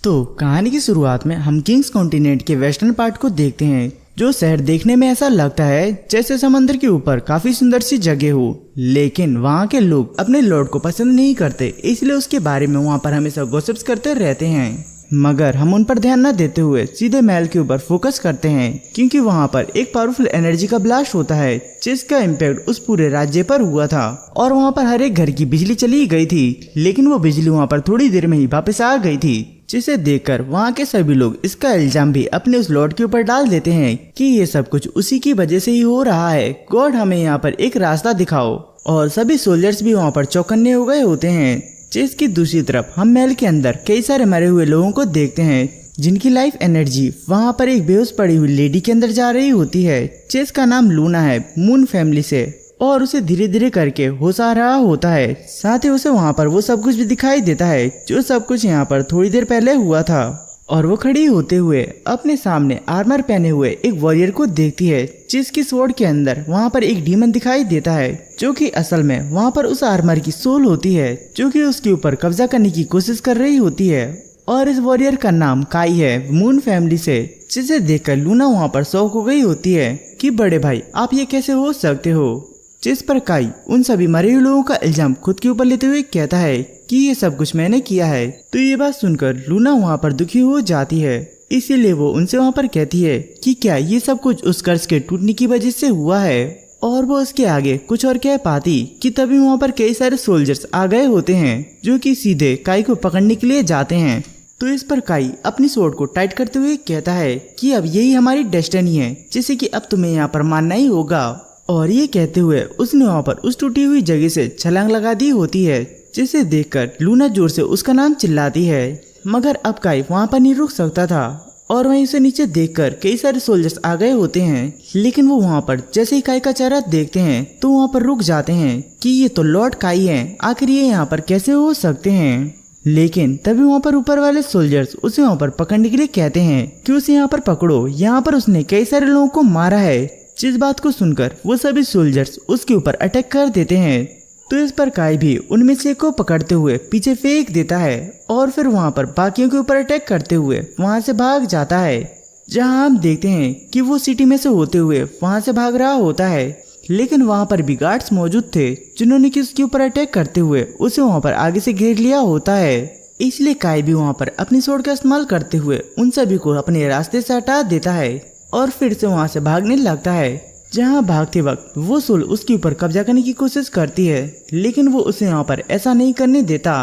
तो कहानी की शुरुआत में हम किंग्स कॉन्टिनेंट के वेस्टर्न पार्ट को देखते हैं, जो शहर देखने में ऐसा लगता है जैसे समंदर के ऊपर काफी सुंदर सी जगह हो। लेकिन वहाँ के लोग अपने लॉर्ड को पसंद नहीं करते, इसलिए उसके बारे में वहाँ पर हमेशा गॉसिप्स करते रहते हैं। मगर हम उन पर ध्यान न देते हुए सीधे महल के ऊपर फोकस करते हैं, क्योंकि वहाँ पर एक पावरफुल एनर्जी का ब्लास्ट होता है जिसका इम्पैक्ट उस पूरे राज्य पर हुआ था और वहाँ पर हर एक घर की बिजली चली गई थी। लेकिन वो बिजली वहाँ पर थोड़ी देर में ही वापस आ गई थी, जिसे देखकर वहाँ के सभी लोग इसका इल्जाम भी अपने उस लॉर्ड के ऊपर डाल देते हैं कि ये सब कुछ उसी की वजह से ही हो रहा है। गॉड हमें यहाँ पर एक रास्ता दिखाओ। और सभी सोल्जर्स भी वहाँ पर चौकन्ने हो गए होते हैं। जिसकी दूसरी तरफ हम महल के अंदर कई सारे मरे हुए लोगों को देखते हैं, जिनकी लाइफ एनर्जी वहाँ पर एक बेहोश पड़ी हुई लेडी के अंदर जा रही होती है, जिसका नाम लूना है, मून फैमिली से, और उसे धीरे धीरे करके होश आ रहा होता है। साथ ही उसे वहाँ पर वो सब कुछ भी दिखाई देता है जो सब कुछ यहाँ पर थोड़ी देर पहले हुआ था। और वो खड़ी होते हुए अपने सामने आर्मर पहने हुए एक वॉरियर को देखती है, जिसकी स्वॉर्ड के अंदर वहाँ पर एक डीमन दिखाई देता है, जो कि असल में वहाँ पर उस आर्मर की सोल होती है, जो कि उसके ऊपर कब्जा करने की कोशिश कर रही होती है। और इस वॉरियर का नाम काई है, मून फैमिली से, जिसे देखकर लूना वहाँ पर शॉक हो गई होती है कि बड़े भाई आप ये कैसे हो सकते हो। जिस पर काई उन सभी मरे हुए लोगों का इल्जाम खुद के ऊपर लेते हुए कहता है कि ये सब कुछ मैंने किया है। तो ये बात सुनकर लूना वहाँ पर दुखी हो जाती है, इसीलिए वो उनसे वहाँ पर कहती है कि क्या ये सब कुछ उस कर्ज के टूटने की वजह से हुआ है। और वो उसके आगे कुछ और कह पाती कि तभी वहाँ पर कई सारे सोल्जर्स आ गए होते हैं, जो कि सीधे काई को पकड़ने के लिए जाते हैं। तो इस पर काई अपनी स्वॉर्ड को टाइट करते हुए कहता है कि अब यही हमारी डेस्टिनी है, जिसे कि अब तुम्हें यहाँ पर मानना ही होगा। और ये कहते हुए उसने वहाँ पर उस टूटी हुई जगह से छलांग लगा दी होती है, जिसे देखकर लूना जोर से उसका नाम चिल्लाती है। मगर अब काई वहाँ पर नहीं रुक सकता था और वहीं से नीचे देखकर कई सारे सोल्जर्स आ गए होते हैं। लेकिन वो वहाँ पर जैसे ही काई का चेहरा देखते हैं तो वहाँ पर रुक जाते हैं कि ये तो लॉर्ड काई हैं, आखिर ये यहाँ पर कैसे हो सकते हैं। लेकिन तभी वहाँ पर ऊपर वाले सोल्जर्स उसे वहाँ पर पकड़ने के लिए कहते हैं कि उसे यहाँ पर पकड़ो, यहाँ पर उसने कई सारे लोगों को मारा है। जिस बात को सुनकर वो सभी सोल्जर्स उसके ऊपर अटैक कर देते हैं। तो इस पर काई भी उनमें से को पकड़ते हुए पीछे फेंक देता है और फिर वहाँ पर बाकियों के ऊपर अटैक करते हुए वहाँ से भाग जाता है। जहाँ हम देखते हैं कि वो सिटी में से होते हुए वहाँ से भाग रहा होता है, लेकिन वहाँ पर भी गार्ड्स मौजूद थे, जिन्होंने कि उसके ऊपर अटैक करते हुए उसे वहाँ पर आगे से घेर लिया होता है। इसलिए काई भी वहाँ पर अपनी स्वॉर्ड का इस्तेमाल करते हुए उन सभी को अपने रास्ते से हटा देता है और फिर से वहाँ से भागने लगता है। जहाँ भागते वक्त वो सोल उसके ऊपर कब्जा करने की कोशिश करती है, लेकिन वो उसे यहाँ पर ऐसा नहीं करने देता।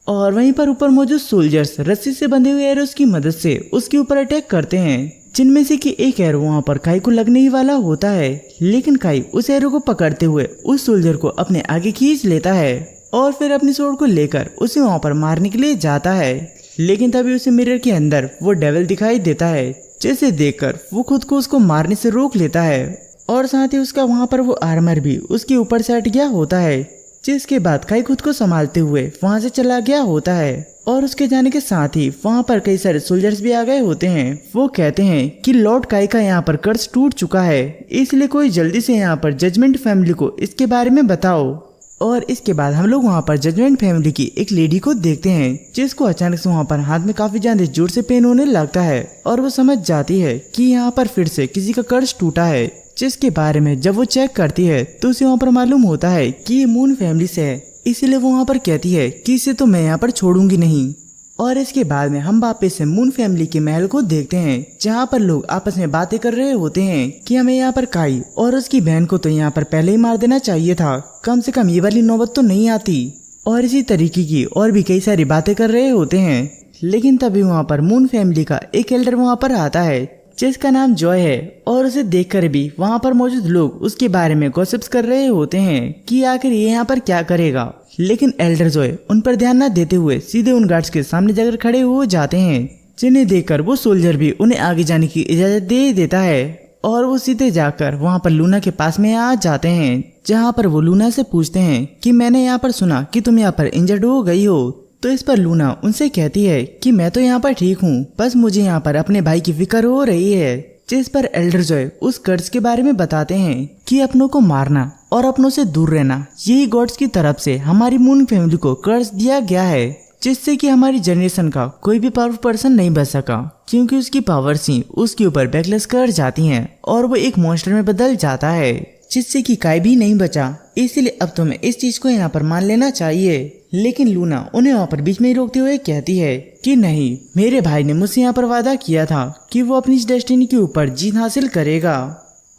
और वहीं पर ऊपर मौजूद सोल्जर्स रस्सी से बंधे हुए एरोस की मदद से उसके ऊपर अटैक करते हैं, जिनमें से कि एक एरो वहाँ पर काई को लगने ही वाला होता है। लेकिन काई उस एरो को पकड़ते हुए उस सोल्जर को अपने आगे खींच लेता है और फिर अपनी स्वॉर्ड को लेकर उसे वहाँ पर मारने के लिए जाता है। लेकिन तभी उसे मिरर के अंदर वो डेविल दिखाई देता है, जिसे देखकर वो खुद को उसको मारने से रोक लेता है और साथ ही उसका वहाँ पर वो आर्मर भी उसके ऊपर से हट गया होता है। जिसके बाद काई खुद को संभालते हुए वहाँ से चला गया होता है और उसके जाने के साथ ही वहाँ पर कई सारे सोल्जर्स भी आ गए होते हैं। वो कहते हैं कि लॉर्ड काई का यहाँ पर कर्ज टूट चुका है, इसलिए कोई जल्दी से यहाँ पर जजमेंट फैमिली को इसके बारे में बताओ। और इसके बाद हम लोग वहाँ पर जजमेंट फैमिली की एक लेडी को देखते हैं, जिसको अचानक से वहाँ पर हाथ में काफी ज्यादा जोर से पेन होने लगता है और वो समझ जाती है कि यहाँ पर फिर से किसी का कर्ज टूटा है। जिसके बारे में जब वो चेक करती है तो उसे वहाँ पर मालूम होता है कि ये मून फैमिली से है, इसीलिए वो वहाँ पर कहती है कि इसे तो मैं यहाँ पर छोड़ूंगी नहीं। और इसके बाद में हम वापस से मून फैमिली के महल को देखते हैं, जहाँ पर लोग आपस में बातें कर रहे होते हैं कि हमें यहाँ पर काई और उसकी बहन को तो यहाँ पर पहले ही मार देना चाहिए था, कम से कम ये वाली नौबत तो नहीं आती। और इसी तरीके की और भी कई सारी बातें कर रहे होते हैं। लेकिन तभी वहाँ पर मून फैमिली का एक एल्डर वहाँ पर आता है, जिसका नाम जॉय है, और उसे देखकर भी वहाँ पर मौजूद लोग उसके बारे में गॉसिप्स कर रहे होते हैं कि आखिर ये यहाँ पर क्या करेगा। लेकिन एल्डर जॉय उन पर ध्यान न देते हुए सीधे उन गार्ड्स के सामने जाकर खड़े हो जाते हैं, जिन्हें देखकर वो सोल्जर भी उन्हें आगे जाने की इजाजत दे देता है। और वो सीधे जाकर वहाँ पर लूना के पास में आ जाते हैं, जहाँ पर वो लूना से पूछते हैं कि मैंने यहाँ पर सुना कि तुम यहाँ पर इंजर्ड हो गई हो। तो इस पर लूना उनसे कहती है कि मैं तो यहाँ पर ठीक हूँ, बस मुझे यहाँ पर अपने भाई की फिक्र हो रही है। जिस पर एल्डर जॉय उस कर्ज के बारे में बताते हैं कि अपनों को मारना और अपनों से दूर रहना यही गॉड्स की तरफ से हमारी मून फैमिली को कर्ज दिया गया है, जिससे कि हमारी जनरेशन का कोई भी पावरफुल पर्सन नहीं बच सका, क्योंकि उसकी पावर्स ही उसके ऊपर बैकलेस कर जाती हैं और वो एक मॉन्स्टर में बदल जाता है, जिससे कि काई भी नहीं बचा। इसलिए अब तुम्हें इस चीज को यहाँ पर मान लेना चाहिए। लेकिन लूना उन्हें वहाँ पर बीच में ही रोकते हुए कहती है कि नहीं, मेरे भाई ने मुझसे यहाँ पर वादा किया था कि वो अपनी इस डेस्टिनी के ऊपर जीत हासिल करेगा।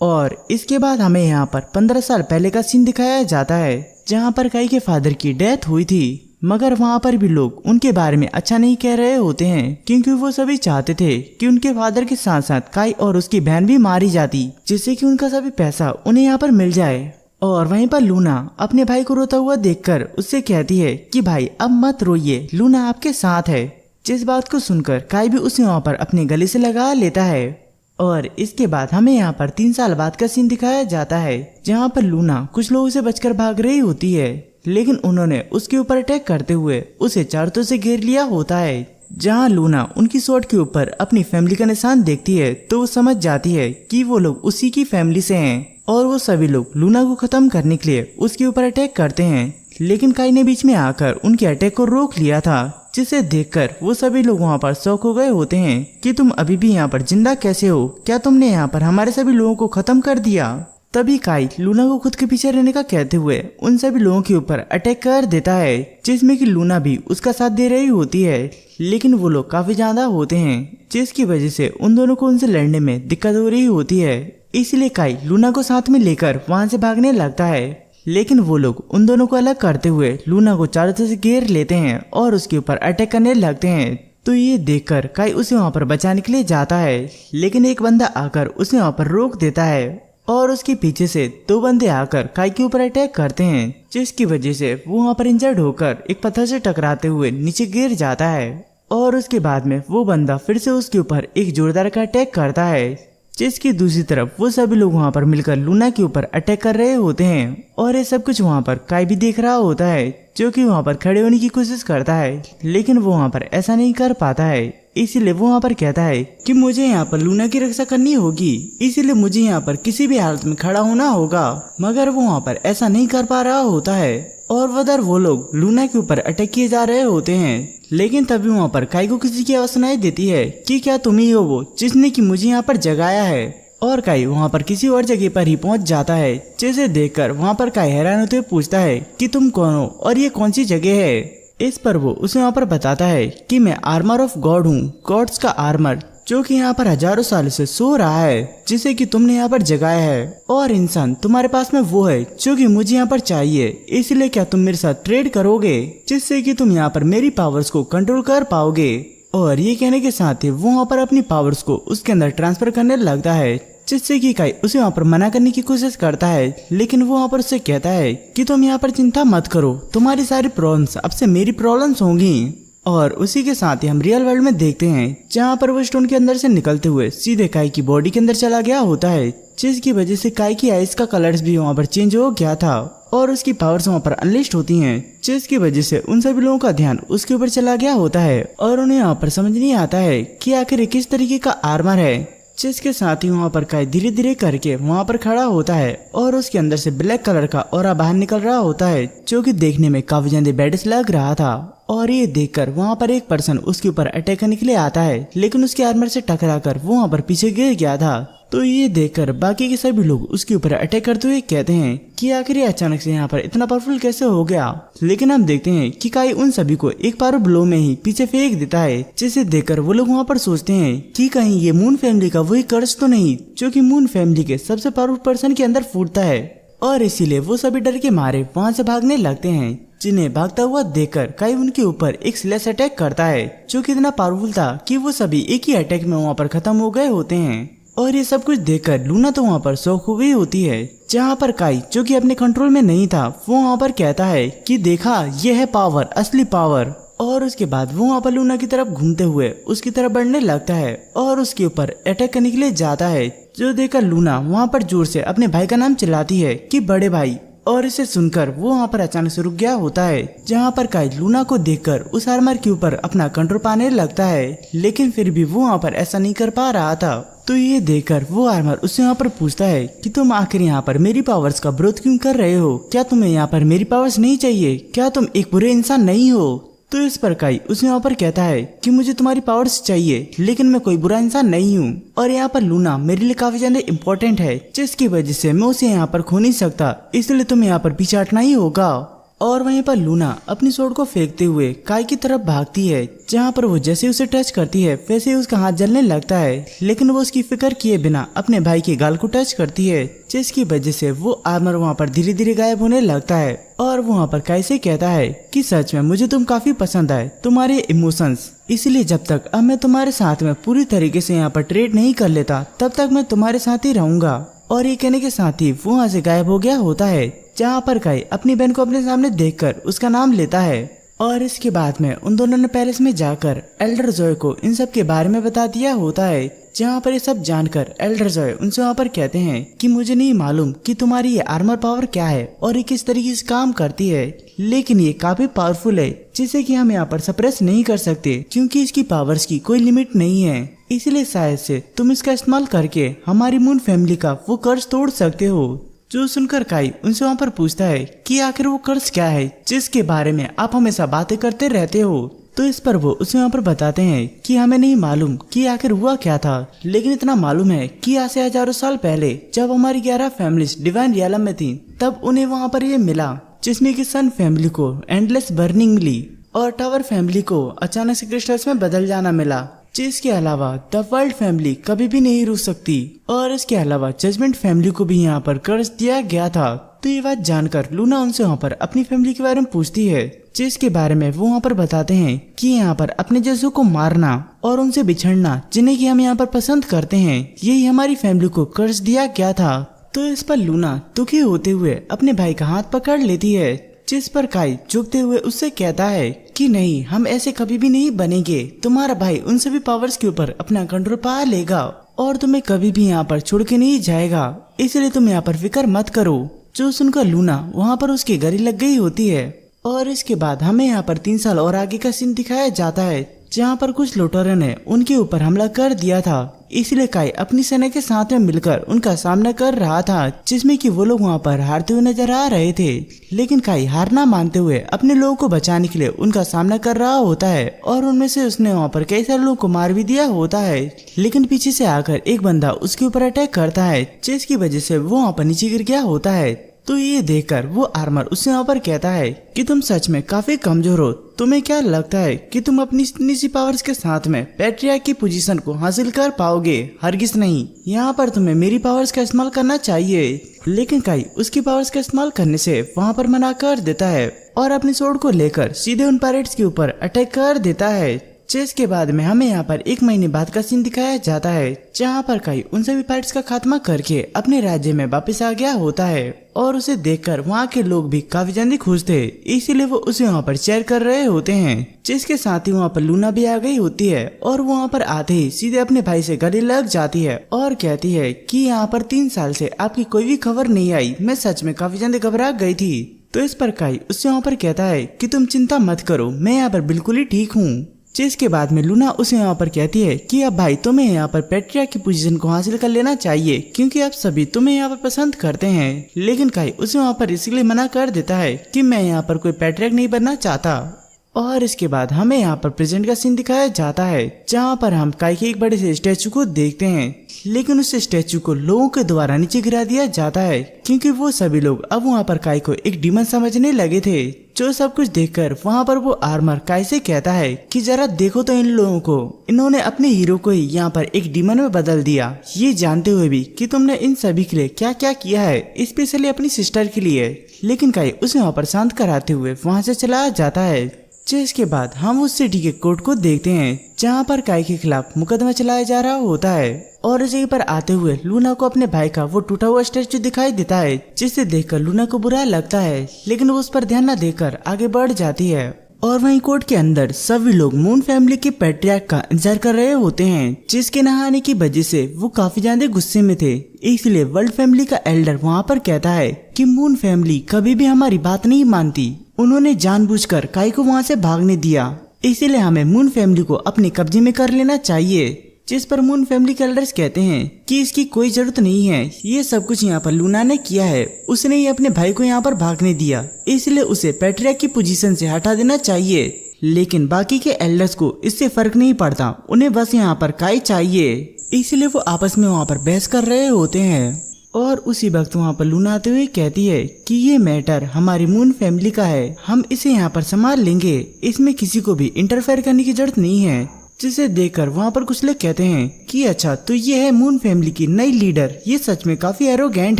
और इसके बाद हमें यहाँ पर 15 साल पहले का सीन दिखाया जाता है, जहाँ पर काई के फादर की डेथ हुई थी। मगर वहाँ पर भी लोग उनके बारे में अच्छा नहीं कह रहे होते हैं, क्योंकि वो सभी चाहते थे कि उनके फादर के साथ साथ काई और उसकी बहन भी मारी जाती, जिससे कि उनका सभी पैसा उन्हें यहाँ पर मिल जाए। और वहीं पर लूना अपने भाई को रोता हुआ देखकर उससे कहती है कि भाई अब मत रोइए, लूना आपके साथ है। जिस बात को सुनकर काई भी उसे वहाँ पर अपने गले से लगा लेता है। और इसके बाद हमें यहाँ पर 3 साल बाद का सीन दिखाया जाता है, जहाँ पर लूना कुछ लोगों से बचकर भाग रही होती है, लेकिन उन्होंने उसके ऊपर अटैक करते हुए उसे चारों से घेर लिया होता है। जहाँ लूना उनकी शॉट के ऊपर अपनी फैमिली का निशान देखती है तो वो समझ जाती है कि वो लोग उसी की फैमिली से हैं, और वो सभी लोग लूना को खत्म करने के लिए उसके ऊपर अटैक करते हैं। लेकिन काई ने बीच में आकर उनके अटैक को रोक लिया था, जिसे देखकर वो सभी लोग वहाँ पर शॉक हो गए होते हैं कि तुम अभी भी यहाँ पर जिंदा कैसे हो, क्या तुमने यहाँ पर हमारे सभी लोगों को खत्म कर दिया। तभी काई लूना को खुद के पीछे रहने का कहते हुए उन सभी लोगों के ऊपर अटैक कर देता है, जिसमें कि लूना भी उसका साथ दे रही होती है। लेकिन वो लोग काफी ज्यादा होते हैं, जिसकी वजह से उन दोनों को उनसे लड़ने में दिक्कत हो रही होती है। इसलिए काई लूना को साथ में लेकर वहां से भागने लगता है, लेकिन वो लोग उन दोनों को अलग करते हुए लूना को चारों तरफ से घेर लेते हैं और उसके ऊपर अटैक करने लगते हैं। तो ये देखकर काई उसे वहाँ पर बचाने के लिए जाता है, लेकिन एक बंदा आकर उसे वहाँ पर रोक देता है और उसके पीछे से 2 बंदे आकर काई के ऊपर अटैक करते हैं, जिसकी वजह से वो वहाँ पर इंजर्ड होकर एक पत्थर से टकराते हुए नीचे गिर जाता है। और उसके बाद में वो बंदा फिर से उसके ऊपर एक जोरदार का अटैक करता है, जिसकी दूसरी तरफ वो सभी लोग वहाँ पर मिलकर लूना के ऊपर अटैक कर रहे होते हैं। और ये सब कुछ वहाँ पर काई भी देख रहा होता है, जो कि वहाँ पर खड़े होने की कोशिश करता है, लेकिन वो वहाँ पर ऐसा नहीं कर पाता है। इसीलिए वो वहाँ पर कहता है कि मुझे यहाँ पर लूना की रक्षा करनी होगी, इसीलिए मुझे यहाँ पर किसी भी हालत में खड़ा होना होगा। मगर वो वहाँ पर ऐसा नहीं कर पा रहा होता है, और उधर वो लोग लूना के ऊपर अटैक किए जा रहे होते हैं। लेकिन तभी वहाँ पर काई को किसी की आवाज सुनाई देती है कि क्या तुम ही हो वो जिसने कि मुझे यहाँ पर जगाया है। और काई वहाँ पर किसी और जगह पर ही पहुँच जाता है, जिसे देखकर वहाँ पर काई हैरान होते हुए पूछता है कि तुम कौन हो और ये कौन सी जगह है। इस पर वो उसे वहाँ पर बताता है कि मैं आर्मर ऑफ गॉड हूँ, गॉड्स का आर्मर, जो कि यहाँ पर हजारों साल से सो रहा है, जिसे कि तुमने यहाँ पर जगाया है। और इंसान तुम्हारे पास में वो है जो कि मुझे यहाँ पर चाहिए, इसलिए क्या तुम मेरे साथ ट्रेड करोगे, जिससे कि तुम यहाँ पर मेरी पावर्स को कंट्रोल कर पाओगे। और ये कहने के साथ ही वो वहाँ पर अपनी पावर्स को उसके अंदर ट्रांसफर करने लगता है, जिससे कि काई उसे वहाँ पर मना करने की कोशिश करता है। लेकिन वो वहाँ पर उससे कहता है कि तुम यहाँ पर चिंता मत करो, तुम्हारी सारी प्रॉब्लम्स अब से मेरी प्रॉब्लम्स होंगी। और उसी के साथ ही हम रियल वर्ल्ड में देखते हैं, जहाँ पर वो स्टोन के अंदर से निकलते हुए सीधे काई की बॉडी के अंदर चला गया होता है, जिसकी वजह से काई की आइज का कलर्स भी वहाँ पर चेंज हो गया था और उसकी पावर्स वहाँ पर अनलिस्ट होती हैं, जिसकी वजह से उन सभी लोगों का ध्यान उसके ऊपर चला गया होता है और उन्हें यहाँ पर समझ नहीं आता है कि आखिर किस तरीके का आर्मर है। जिसके साथ ही वहाँ पर काई धीरे धीरे करके वहाँ पर खड़ा होता है और उसके अंदर से ब्लैक कलर का ऑरा बाहर निकल रहा होता है, जो कि देखने में काफी ज्यादा बैडस लग रहा था। और ये देखकर वहाँ पर एक पर्सन उसके ऊपर अटैक करने के लिए आता है, लेकिन उसके आर्मर से टकराकर वो वहाँ पर पीछे गिर गया था। तो ये देखकर बाकी के सभी लोग उसके ऊपर अटैक करते हुए कहते हैं कि आखिर ये अचानक से यहाँ पर इतना पावरफुल कैसे हो गया। लेकिन हम देखते हैं कि काई उन सभी को एक पावर ब्लो में ही पीछे फेंक देता है, जिसे देखकर वो लोग वहाँ पर सोचते हैं कि कहीं ये मून फैमिली का वही कर्ज तो नहीं जो कि मून फैमिली के सबसे पावरफुल पर्सन के अंदर फूटता है। और इसीलिए वो सभी डर के मारे वहाँ से भागने लगते हैं, जिन्हें भागता हुआ देखकर काई उनके ऊपर एक स्लैश अटैक करता है, जो कि इतना पावरफुल था कि वो सभी एक ही अटैक में वहाँ पर खत्म हो गए होते हैं। और ये सब कुछ देखकर लूना तो वहाँ पर शॉक हो गई होती है, जहाँ पर काई जो कि अपने कंट्रोल में नहीं था वो वहाँ पर कहता है कि देखा ये है पावर, असली पावर। और उसके बाद वो वहाँ पर लूना की तरफ घूमते हुए उसकी तरफ बढ़ने लगता है और उसके ऊपर अटैक करने के लिए जाता है, जो देखकर लूना वहाँ पर जोर से अपने भाई का नाम चिल्लाती है कि बड़े भाई। और इसे सुनकर वो वहाँ पर अचानक से रुक गया होता है, जहाँ पर काई लूना को देखकर उस आर्मर के ऊपर अपना कंट्रोल पाने लगता है, लेकिन फिर भी वो वहाँ पर ऐसा नहीं कर पा रहा था। तो ये देखकर वो आर्मर उससे वहाँ पर पूछता है कि तुम आखिर यहाँ पर मेरी पावर्स का विरोध क्यों कर रहे हो, क्या तुम्हें यहाँ पर मेरी पावर्स नहीं चाहिए, क्या तुम एक बुरे इंसान नहीं हो। तो इस पर काई उसे यहाँ पर कहता है कि मुझे तुम्हारी पावर्स चाहिए, लेकिन मैं कोई बुरा इंसान नहीं हूँ और यहाँ पर लूना मेरे लिए काफी ज्यादा इम्पोर्टेंट है, जिसकी वजह से मैं उसे यहाँ पर खो नहीं सकता, इसलिए तुम्हें यहाँ पर पीछे हटना ही होगा। और वहीं पर लूना अपनी स्वॉर्ड को फेंकते हुए काई की तरफ भागती है, जहाँ पर वो जैसे उसे टच करती है वैसे ही उसका हाथ जलने लगता है, लेकिन वो उसकी फिक्र किए बिना अपने भाई के गाल को टच करती है, जिसकी वजह से वो आर्मर वहाँ पर धीरे धीरे गायब होने लगता है। और वहाँ पर काई से कहता है कि सच में मुझे तुम काफी पसंद आए, तुम्हारे इमोशंस, इसलिए जब तक अब मैं तुम्हारे साथ में पूरी तरीके से यहाँ पर ट्रेड नहीं कर लेता तब तक मैं तुम्हारे साथ ही रहूंगा। और ये कहने के साथ ही वो वहाँ से गायब हो गया होता है, जहाँ पर काई अपनी बहन को अपने सामने देखकर उसका नाम लेता है। और इसके बाद में उन दोनों ने पैलेस में जाकर एल्डर जॉय को इन सब के बारे में बता दिया होता है, जहाँ पर ये सब जानकर एल्डर जॉय उनसे वहाँ पर कहते हैं कि मुझे नहीं मालूम कि तुम्हारी ये आर्मर पावर क्या है और ये किस तरीके से काम करती है, लेकिन ये काफी पावरफुल है, जिसे कि हम यहाँ पर सप्रेस नहीं कर सकते क्योंकि इसकी पावर्स की कोई लिमिट नहीं है, इसलिए शायद से तुम इसका इस्तेमाल करके हमारी मून फैमिली का वो कर्ज तोड़ सकते हो। जो सुनकर काई उनसे वहाँ पर पूछता है कि आखिर वो कर्ज क्या है जिसके बारे में आप हमेशा बातें करते रहते हो। तो इस पर वो उसे वहाँ पर बताते हैं कि हमें नहीं मालूम कि आखिर हुआ क्या था, लेकिन इतना मालूम है कि आज से हजारों साल पहले जब हमारी 11 फैमिलीज डिवाइन रियलम में थी, तब उन्हें वहाँ पर ये मिला, जिसमें कि सन फैमिली को एंडलेस बर्निंग मिली और टावर फैमिली को अचानक से क्रिस्टल्स में बदल जाना मिला, जिसके अलावा द वर्ल्ड फैमिली कभी भी नहीं रुक सकती, और इसके अलावा जजमेंट फैमिली को भी यहाँ पर कर्ज दिया गया था। तो ये बात जानकर लूना उनसे वहाँ पर अपनी फैमिली के बारे में पूछती है, जिसके बारे में वो वहाँ पर बताते हैं कि यहाँ पर अपने जैसों को मारना और उनसे बिछड़ना, जिन्हें कि हम यहाँ पर पसंद करते हैं, यही हमारी फैमिली को कर्ज दिया गया था। तो इस पर लूना दुखी होते हुए अपने भाई का हाथ पकड़ लेती है, जिस पर काई झुकते हुए उससे कहता है कि नहीं, हम ऐसे कभी भी नहीं बनेंगे, तुम्हारा भाई उन सभी पावर्स के ऊपर अपना कंट्रोल पा लेगा और तुम्हें कभी भी यहाँ पर छोड़ के नहीं जाएगा, इसलिए तुम यहाँ पर फिक्र मत करो। जो सुनकर लूना वहाँ पर उसकी गले लग गई होती है। और इसके बाद हमें यहाँ पर 3 साल और आगे का सीन दिखाया जाता है, जहाँ पर कुछ लुटेरों ने उनके ऊपर हमला कर दिया था, इसलिए काई अपनी सेना के साथ में मिलकर उनका सामना कर रहा था, जिसमें कि वो लोग वहाँ पर हारते हुए नजर आ रहे थे, लेकिन काई हार ना मानते हुए अपने लोगों को बचाने के लिए उनका सामना कर रहा होता है और उनमें से उसने वहाँ पर कई सारे लोगों को मार भी दिया होता है, लेकिन पीछे से आकर एक बंदा उसके ऊपर अटैक करता है, जिसकी वजह से वो वहाँ पर नीचे गिर गया होता है। तो ये देखकर वो आर्मर उससे वहाँ पर कहता है कि तुम सच में काफी कमजोर हो, तुम्हें क्या लगता है कि तुम अपनी इतनी सी पावर्स के साथ में पैट्रियार्क की पोजीशन को हासिल कर पाओगे? हरगिज नहीं, यहाँ पर तुम्हें मेरी पावर्स का इस्तेमाल करना चाहिए। लेकिन काई उसकी पावर्स का इस्तेमाल करने से वहाँ पर मना कर देता है और अपनी स्वॉर्ड को लेकर सीधे उन पायरेट्स के ऊपर अटैक कर देता है। जिसके बाद में हमें यहाँ पर 1 महीने बाद का सीन दिखाया जाता है, जहाँ पर काई उन सभी पायरेट्स का खात्मा करके अपने राज्य में वापस आ गया होता है और उसे देखकर वहाँ के लोग भी काफी ज्यादा खुश थे, इसीलिए वो उसे वहाँ पर चेयर कर रहे होते हैं। जिसके साथ ही वहाँ पर लूना भी आ गई होती है और वो वहाँ पर आते ही सीधे अपने भाई से गले लग जाती है और कहती है कि यहाँ पर 3 साल से आपकी कोई भी खबर नहीं आई, मैं सच में काफी ज्यादा घबरा गई थी। तो इस पर काई उससे वहाँ पर कहता है कि तुम चिंता मत करो, मैं यहाँ पर बिल्कुल ही ठीक हूँ। जिसके बाद में लूना उसे यहाँ पर कहती है कि अब भाई तुम्हें यहाँ पर पैट्रियार्क की पोजीशन को हासिल कर लेना चाहिए, क्योंकि आप सभी तुम्हें यहाँ पर पसंद करते हैं। लेकिन काई उसे वहाँ पर इसलिए मना कर देता है कि मैं यहाँ पर कोई पैट्रियार्क नहीं बनना चाहता। और इसके बाद हमें यहाँ पर प्रेजेंट का सीन दिखाया जाता है, जहाँ पर हम काई के एक बड़े से स्टैचू को देखते हैं, लेकिन उस स्टैचू को लोगों के द्वारा नीचे गिरा दिया जाता है, क्योंकि वो सभी लोग अब वहाँ पर काई को एक डीमन समझने लगे थे। जो सब कुछ देखकर वहाँ पर वो आर्मर काई से कहता है कि जरा देखो तो इन लोगों को, इन्होंने अपने हीरो को ही यहाँ पर एक डीमन में बदल दिया, ये जानते हुए भी कि तुमने इन सभी के लिए क्या क्या किया है, स्पेशली अपनी सिस्टर के लिए। लेकिन काई उसे वहाँ पर शांत कराते हुए वहाँ से चला जाता है। जिसके बाद हम उस सिटी के कोर्ट को देखते हैं, जहाँ पर काई के खिलाफ मुकदमा चलाया जा रहा होता है। और इस जगह पर आते हुए लूना को अपने भाई का वो टूटा हुआ स्टैचू दिखाई देता है, जिसे देखकर लूना को बुरा लगता है, लेकिन वो उस पर ध्यान न देकर आगे बढ़ जाती है। और वहीं कोर्ट के अंदर सभी लोग मून फैमिली के पैट्रियार्क का इंतजार कर रहे होते हैं, जिसके नहाने की वजह से वो काफी ज्यादा गुस्से में थे। इसलिए वर्ल्ड फैमिली का एल्डर वहाँ पर कहता है कि मून फैमिली कभी भी हमारी बात नहीं मानती, उन्होंने जानबूझकर काई को वहाँ से भागने दिया, इसीलिए हमें मून फैमिली को अपने कब्जे में कर लेना चाहिए। जिस पर मून फैमिली के एल्डर्स कहते हैं कि इसकी कोई जरूरत नहीं है, ये सब कुछ यहाँ पर लूना ने किया है, उसने ही अपने भाई को यहाँ पर भागने दिया, इसलिए उसे पैट्रियार्क की पोजीशन से हटा देना चाहिए। लेकिन बाकी के एल्डर्स को इससे फर्क नहीं पड़ता, उन्हें बस यहाँ पर काई चाहिए, इसलिए वो आपस में वहाँ पर बहस कर रहे होते हैं। और उसी वक्त वहाँ पर लूना आते हुए कहती है कि ये मैटर हमारी मून फैमिली का है, हम इसे यहाँ पर संभाल लेंगे, इसमें किसी को भी इंटरफेयर करने की जरूरत नहीं है। जिसे देखकर वहाँ पर कुछ लोग कहते हैं कि अच्छा तो ये है मून फैमिली की नई लीडर, ये सच में काफी एरोगेंट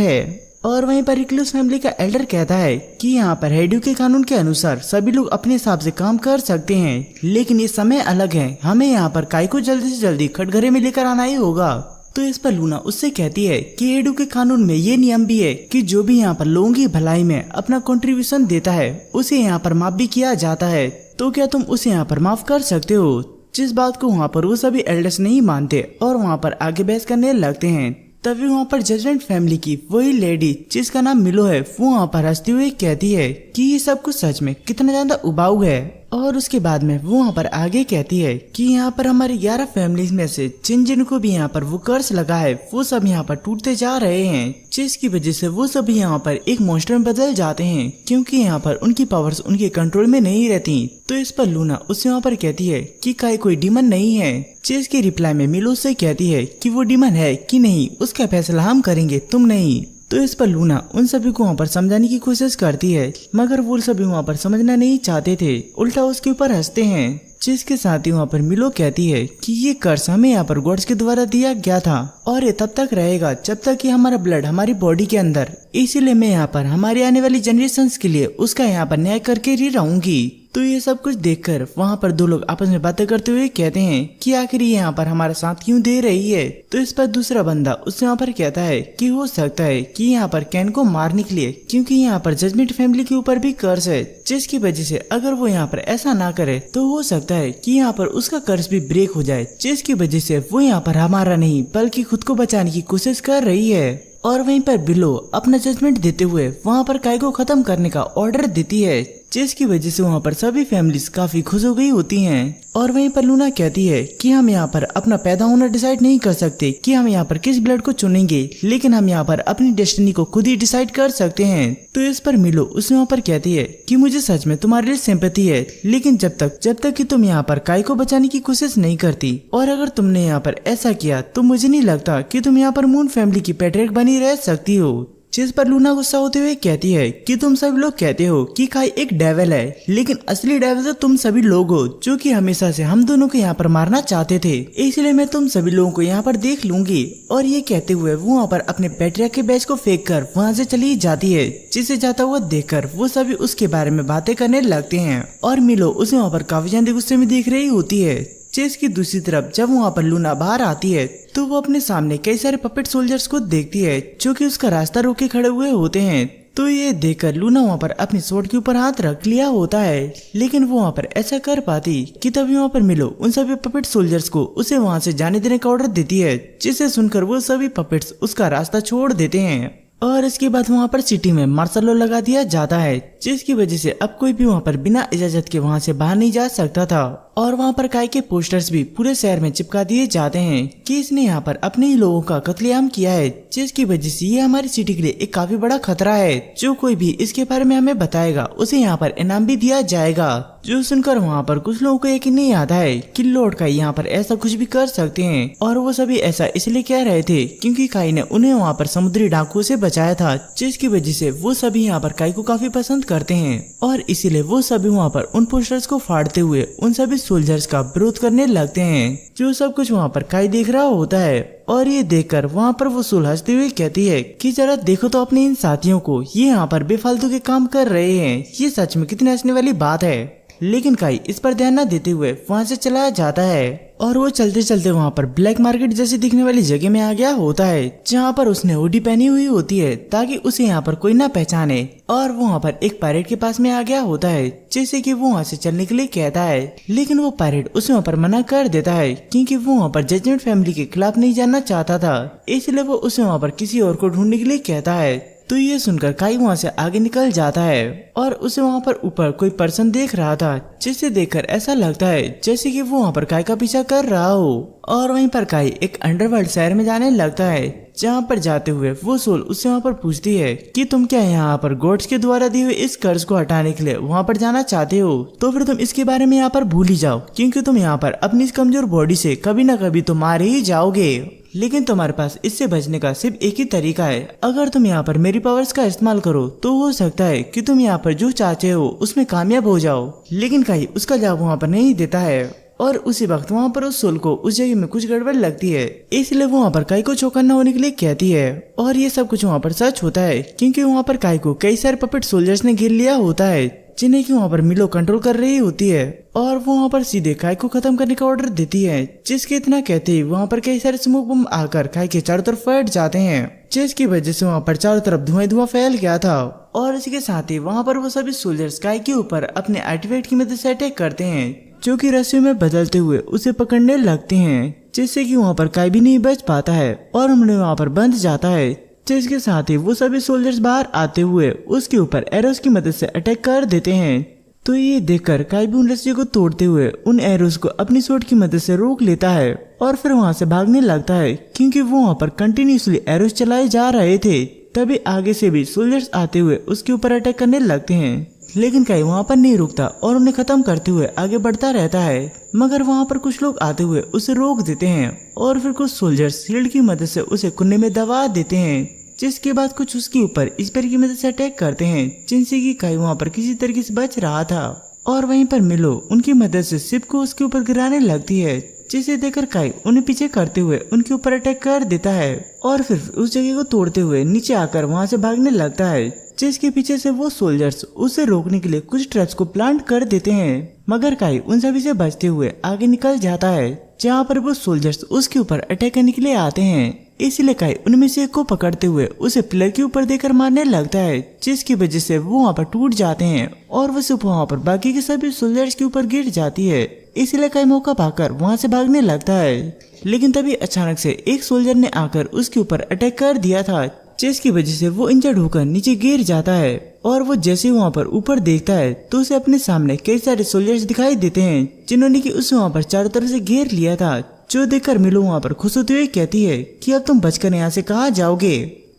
है। और वहीं पर रिक्लूस फैमिली का एल्डर कहता है कि यहाँ पर हेड्यू के कानून के अनुसार सभी लोग अपने हिसाब से काम कर सकते हैं, लेकिन ये समय अलग है, हमें यहाँ पर काई को जल्दी से जल्दी कटघरे में लेकर आना ही होगा। तो इस पर लूना उससे कहती है कि हेड्यू के कानून में ये नियम भी है कि जो भी यहाँ पर लोगों की भलाई में अपना कंट्रीब्यूशन देता है उसे यहाँ पर माफ भी किया जाता है, तो क्या तुम उसे यहाँ पर माफ कर सकते हो। जिस बात को वहाँ पर वो सभी एल्डर्स नहीं मानते और वहाँ पर आगे बहस करने लगते हैं। तभी वहाँ पर जजमेंट फैमिली की वही लेडी जिसका नाम मिलो है, वो वहाँ पर हंसते हुए कहती है कि ये सब कुछ सच में कितना ज्यादा उबाऊ है। और उसके बाद में वो वहाँ पर आगे कहती है कि यहाँ पर हमारी 11 फैमिलीज में से जिन जिन को भी यहाँ पर वो कर्ज लगा है वो सब यहाँ पर टूटते जा रहे हैं, जिसकी वजह से वो सभी यहाँ पर एक मॉन्स्टर में बदल जाते हैं, क्योंकि यहाँ पर उनकी पावर्स उनके कंट्रोल में नहीं रहती। तो इस पर लूना उससे वहाँ पर कहती है कि काई कोई डीमन नहीं है, जिसकी रिप्लाई में मिलो से कहती है कि वो डीमन है कि नहीं उसका फैसला हम करेंगे, तुम नहीं। तो इस पर लूना उन सभी को वहाँ पर समझाने की कोशिश करती है, मगर वो सभी वहाँ पर समझना नहीं चाहते थे, उल्टा उसके ऊपर हंसते हैं। जिसके साथ ही वहाँ पर मिलो कहती है कि ये कर्ज हमें यहाँ पर गॉड्स के द्वारा दिया गया था और ये तब तक रहेगा जब तक कि हमारा ब्लड हमारी बॉडी के अंदर, इसीलिए मैं यहाँ पर हमारी आने वाली जनरेशंस के लिए उसका यहाँ पर न्याय करके ही रहूंगी। तो ये सब कुछ देखकर वहाँ पर दो लोग आपस में बातें करते हुए कहते हैं कि आखिर ये यहाँ पर हमारा साथ क्यों दे रही है। तो इस पर दूसरा बंदा उससे वहाँ पर कहता है कि हो सकता है कि यहाँ पर कैन को मारने के लिए, क्योंकि यहाँ पर जजमेंट फैमिली के ऊपर भी कर्ज है, जिसकी वजह से अगर वो यहाँ पर ऐसा ना करे तो हो सकता है कि यहाँ पर उसका कर्ज भी ब्रेक हो जाए, जिसकी वजह से वो यहाँ पर हमारा नहीं बल्कि खुद को बचाने की कोशिश कर रही है। और वहीं पर बिलो अपना जजमेंट देते हुए वहाँ पर काई को खत्म करने का ऑर्डर देती है, जिसकी वजह से वहाँ पर सभी फैमिलीज काफी खुश हो गई होती हैं। और वहीं पर लूना कहती है कि हम यहाँ पर अपना पैदा होना डिसाइड नहीं कर सकते कि हम यहाँ पर किस ब्लड को चुनेंगे, लेकिन हम यहाँ पर अपनी डेस्टिनी को खुद ही डिसाइड कर सकते हैं। तो इस पर मिलो उसे वहाँ पर कहती है कि मुझे सच में तुम्हारे लिए सिंपैथी है, लेकिन जब तक कि तुम यहाँ पर काई को बचाने की कोशिश नहीं करती, और अगर तुमने यहाँ पर ऐसा किया तो मुझे नहीं लगता कि तुम यहाँ पर मून फैमिली की पैट्रियर्क बनी रह सकती हो। जिस पर लूना गुस्सा होते हुए कहती है कि तुम सभी लोग कहते हो कि काई एक डेविल है, लेकिन असली डेविल तो तुम सभी लोग हो जो कि हमेशा से हम दोनों को यहाँ पर मारना चाहते थे, इसलिए मैं तुम सभी लोगों को यहाँ पर देख लूंगी। और ये कहते हुए वो वहाँ पर अपने पैट्रियर्क के बैच को फेंक कर वहाँ से चली जाती है, जिसे जाता हुआ देखकर वो सभी उसके बारे में बातें करने लगते हैं। और मिलो उसे वहाँ पर काफी ज्यादा गुस्से में देख रही होती है। जिसकी दूसरी तरफ जब वहाँ पर लूना बाहर आती है तो वो अपने सामने कई सारे पपेट सोल्जर्स को देखती है जो कि उसका रास्ता रोके खड़े हुए होते हैं। तो ये देखकर लूना वहाँ पर अपनी स्वॉर्ड के ऊपर हाथ रख लिया होता है, लेकिन वो वहाँ पर ऐसा कर पाती कि तभी वहाँ पर मिलो उन सभी पपेट सोल्जर्स को उसे वहाँ से जाने देने का ऑर्डर देती है, जिसे सुनकर वो सभी पपेट्स उसका रास्ता छोड़ देते हैं। और इसके बाद वहाँ पर सिटी में मार्शल लॉ लगा दिया जाता है, जिसकी वजह से अब कोई भी वहाँ पर बिना इजाजत के वहाँ से बाहर नहीं जा सकता था। और वहाँ पर काई के पोस्टर्स भी पूरे शहर में चिपका दिए जाते हैं कि इसने यहाँ पर अपने ही लोगों का कत्लेआम किया है, जिसकी वजह से ये हमारी सिटी के लिए एक काफी बड़ा खतरा है। जो कोई भी इसके बारे में हमें बताएगा उसे यहाँ पर इनाम भी दिया जाएगा। जो सुनकर वहाँ पर कुछ लोगों को यकीन नहीं आता है कि लॉर्ड काई यहाँ पर ऐसा कुछ भी कर सकते हैं, और वो सभी ऐसा इसलिए कह रहे थे क्योंकि काई ने उन्हें वहाँ पर समुद्री डाकुओं से बचाया था, जिसकी वजह से वो सभी यहाँ पर काई को काफी पसंद करते हैं। और इसीलिए वो सभी वहाँ पर उन पोस्टर्स को फाड़ते हुए उन सभी सोल्जर्स का विरोध करने लगते हैं। जो सब कुछ वहाँ पर काई देख रहा होता है, और ये देखकर वहाँ पर वो सुल हंसते हुए कहती है कि जरा देखो तो अपने इन साथियों को, ये यहाँ पर बेफालतू के काम कर रहे हैं, ये सच में कितनी हंसने वाली बात है। लेकिन काई इस पर ध्यान न देते हुए वहाँ से चला जाता है, और वो चलते चलते वहाँ पर ब्लैक मार्केट जैसी दिखने वाली जगह में आ गया होता है, जहाँ पर उसने हुडी पहनी हुई होती है ताकि उसे यहाँ पर कोई ना पहचाने। और वो वहाँ पर एक पायरेट के पास में आ गया होता है, जैसे कि वो वहाँ से चलने के लिए कहता है, लेकिन वो पायरेट उसे वहाँ पर मना कर देता है क्योंकि वो वहाँ पर जजमेंट फैमिली के खिलाफ नहीं जाना चाहता था, इसलिए वो उसे वहाँ पर किसी और को ढूंढने के लिए कहता है। तो ये सुनकर काई वहाँ से आगे निकल जाता है, और उसे वहाँ पर ऊपर कोई पर्सन देख रहा था, जिसे देखकर ऐसा लगता है जैसे कि वो वहाँ पर काई का पीछा कर रहा हो। और वहीं पर काई एक अंडरवर्ल्ड शहर में जाने लगता है, जहाँ पर जाते हुए वो सोल उससे वहाँ पर पूछती है कि तुम क्या यहाँ पर गॉड्स के द्वारा दिए हुए इस कर्ज को हटाने के लिए वहाँ पर जाना चाहते हो, तो फिर तुम इसके बारे में यहाँ पर भूल ही जाओ, क्योंकि तुम यहाँ पर अपनी इस कमजोर बॉडी से कभी ना कभी तो मारे ही जाओगे। लेकिन तुम्हारे पास इससे बचने का सिर्फ एक ही तरीका है, अगर तुम यहाँ पर मेरी पावर्स का इस्तेमाल करो तो हो सकता है कि तुम यहाँ पर जो चाहते हो उसमें कामयाब हो जाओ। लेकिन काई उसका जवाब वहाँ पर नहीं देता है और उसी वक्त वहाँ पर उस सोल को उस जगह में कुछ गड़बड़ लगती है, इसलिए वो वहाँ पर काई को चौकन्ना होने के लिए कहती है। और ये सब कुछ वहाँ पर सच होता है, क्योंकि वहाँ पर काई को कई सारे पपेट सोल्जर्स ने घेर लिया होता है, जिन्हें की वहाँ पर मिलो कंट्रोल कर रही होती है। और वो वहाँ पर सीधे काई को खत्म करने का ऑर्डर देती है, जिसके इतना कहते ही वहाँ पर कई सारे स्मोक बम आकर काई के चारों तरफ फट जाते हैं, जिसकी वजह से वहाँ पर चारों तरफ धुआं फैल गया था। और इसी के साथ ही वहाँ पर वो सभी सोल्जर्स काई के ऊपर अपने आर्टिफैक्ट की मदद से अटैक करते हैं, जो कि रस्सियों में बदलते हुए उसे पकड़ने लगते हैं, जिससे कि वहाँ पर काई भी नहीं बच पाता है और हमने वहाँ पर बंध जाता है। जिसके साथ ही वो सभी सोल्जर्स बाहर आते हुए उसके ऊपर एरोस की मदद से अटैक कर देते हैं। तो ये देखकर काई भी उन रस्सियों को तोड़ते हुए उन एरोस को अपनी स्वॉर्ड की मदद से रोक लेता है और फिर वहाँ से भागने लगता है, क्योंकि वो वहाँ पर कंटिन्यूसली एरोस चलाए जा रहे थे। तभी आगे से भी सोल्जर्स आते हुए उसके ऊपर अटैक करने लगते हैं, लेकिन काई वहाँ पर नहीं रुकता और उन्हें खत्म करते हुए आगे बढ़ता रहता है। मगर वहाँ पर कुछ लोग आते हुए उसे रोक देते हैं और फिर कुछ सोल्जर्स शील्ड की मदद से उसे कुन्ने में दबा देते हैं, जिसके बाद कुछ उसके ऊपर स्पेयर की मदद से अटैक करते हैं, जिनसे कि काई वहाँ पर किसी तरीके से बच रहा था। और वहीं पर मिलो उनकी मदद से शिप को उसके ऊपर गिराने लगती है, जिसे देखकर काई उन्हें पीछे करते हुए उनके ऊपर अटैक कर देता है और फिर उस जगह को तोड़ते हुए नीचे आकर वहाँ से भागने लगता है, जिसके पीछे से वो सोल्जर्स उसे रोकने के लिए कुछ ट्रैप्स को प्लांट कर देते हैं। मगर काई उन सभी से बचते हुए आगे निकल जाता है, जहाँ पर वो सोल्जर्स उसके ऊपर अटैक करने के लिए आते हैं। इसलिए काई उनमें से एक को पकड़ते हुए उसे पिलर के ऊपर देकर मारने लगता है, जिसकी वजह से वो वहाँ पर टूट जाते हैं और वो सिर्फ वहाँ पर बाकी के सभी सोल्जर्स के ऊपर गिर जाती है। इसलिए काई मौका पाकर वहाँ से भागने लगता है, लेकिन तभी अचानक से एक सोल्जर ने आकर उसके ऊपर अटैक कर दिया था, जिसकी वजह से वो इंजर्ड होकर नीचे गिर जाता है। और वो जैसे वहाँ पर ऊपर देखता है तो उसे अपने सामने कई सारे सोल्जर्स दिखाई देते हैं, जिन्होंने कि उसे वहाँ पर चारों तरफ से घेर लिया था, जो देखकर मिलो वहाँ पर खुश होते हुए कहती है कि अब तुम बचकर यहाँ से कहाँ जाओगे।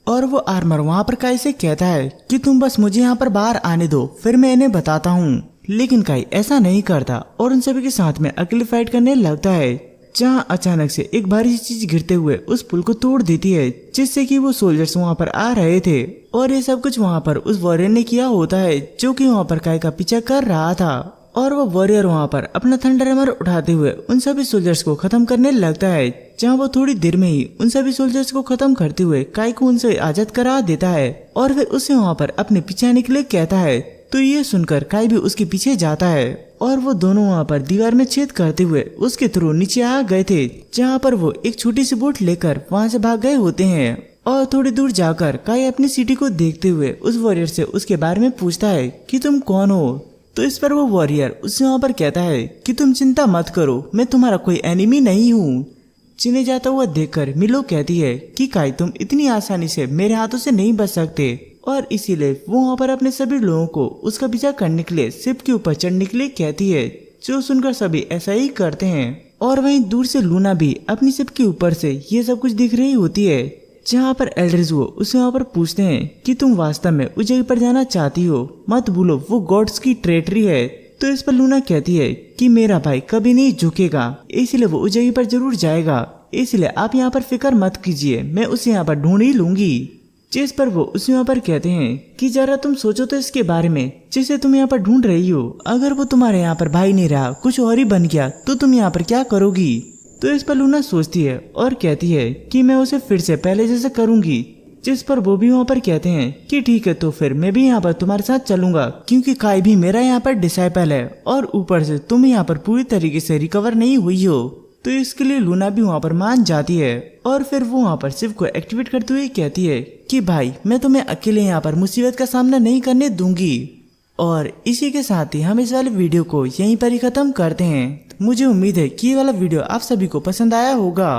और वो आर्मर वहाँ पर काई से कहता है कि तुम बस मुझे यहाँ पर बाहर आने दो, फिर मैं इन्हें बताता हूँ। लेकिन काई ऐसा नहीं करता और उन सभी के साथ में अकेले फाइट करने लगता है, जहाँ अचानक से एक भारी सी चीज गिरते हुए उस पुल को तोड़ देती है, जिससे कि वो सोल्जर्स वहाँ पर आ रहे थे। और ये सब कुछ वहाँ पर उस वॉरियर ने किया होता है, जो कि वहाँ पर काई का पीछा कर रहा था। और वो वॉरियर वहाँ पर अपना थंडर हैमर उठाते हुए उन सभी सोल्जर्स को खत्म करने लगता है, जहाँ वो थोड़ी देर में ही उन सभी सोल्जर्स को खत्म करते हुए काई को उनसे आजाद करा देता है और फिर उसे वहाँ पर अपने पीछे आने के लिए कहता है। तो ये सुनकर काई भी उसके पीछे जाता है और वो दोनों वहाँ पर दीवार में छेद करते हुए उसके थ्रू नीचे आ गए थे, जहाँ पर वो एक छोटी सी बोट लेकर वहाँ से भाग गए होते हैं। और थोड़ी दूर जाकर काई अपनी सिटी को देखते हुए उस वॉरियर से उसके बारे में पूछता है कि तुम कौन हो। तो इस पर वो वॉरियर उससे वहाँ पर कहता है कि तुम चिंता मत करो, मैं तुम्हारा कोई एनिमी नहीं हूँ। जिन्हें जाता हुआ देखकर मिलो कहती है कि काई तुम इतनी आसानी से मेरे हाथों से नहीं बच सकते, और इसीलिए वो वहाँ पर अपने सभी लोगों को उसका पीछा करने के लिए शिप के ऊपर चढ़ने के लिए कहती है, जो सुनकर सभी ऐसा ही करते हैं। और वहीं दूर से लूना भी अपनी शिप के ऊपर से ये सब कुछ दिख रही होती है, जहाँ पर एल्ड्रिज़ उसे वहाँ पर पूछते हैं कि तुम वास्तव में उस जगह पर जाना चाहती हो, मत भूलो वो गॉड्स की ट्रेटरी है। तो इस पर लूना कहती है कि मेरा भाई कभी नहीं झुकेगा, इसलिए वो उस जगह पर जरूर जाएगा, इसलिए आप यहाँ पर फिक्र मत कीजिए, मैं उसे यहाँ पर ढूंढ ही लूंगी। जिस पर वो उसे यहाँ पर कहते हैं कि जरा तुम सोचो तो इसके बारे में, जिसे तुम यहाँ पर ढूंढ रही हो, अगर वो तुम्हारे यहाँ पर भाई नहीं रहा, कुछ और ही बन गया, तो तुम यहाँ पर क्या करोगी। तो इस पर लूना सोचती है और कहती है कि मैं उसे फिर से पहले जैसे करूंगी। जिस पर वो भी वहाँ पर कहते हैं कि ठीक है, तो फिर मैं भी यहाँ पर तुम्हारे साथ चलूंगा, क्योंकि काई भी मेरा यहाँ पर डिसाइपल है और ऊपर से तुम यहाँ पर पूरी तरीके से रिकवर नहीं हुई हो। तो इसके लिए लूना भी वहाँ पर मान जाती है और फिर वो वहाँ पर शिव को एक्टिवेट करते हुए कहती है कि भाई मैं तुम्हें अकेले यहाँ पर मुसीबत का सामना नहीं करने दूंगी। और इसी के साथ ही हम इस वाले वीडियो को यहीं पर ही खत्म करते हैं। मुझे उम्मीद है कि ये वाला वीडियो आप सभी को पसंद आया होगा।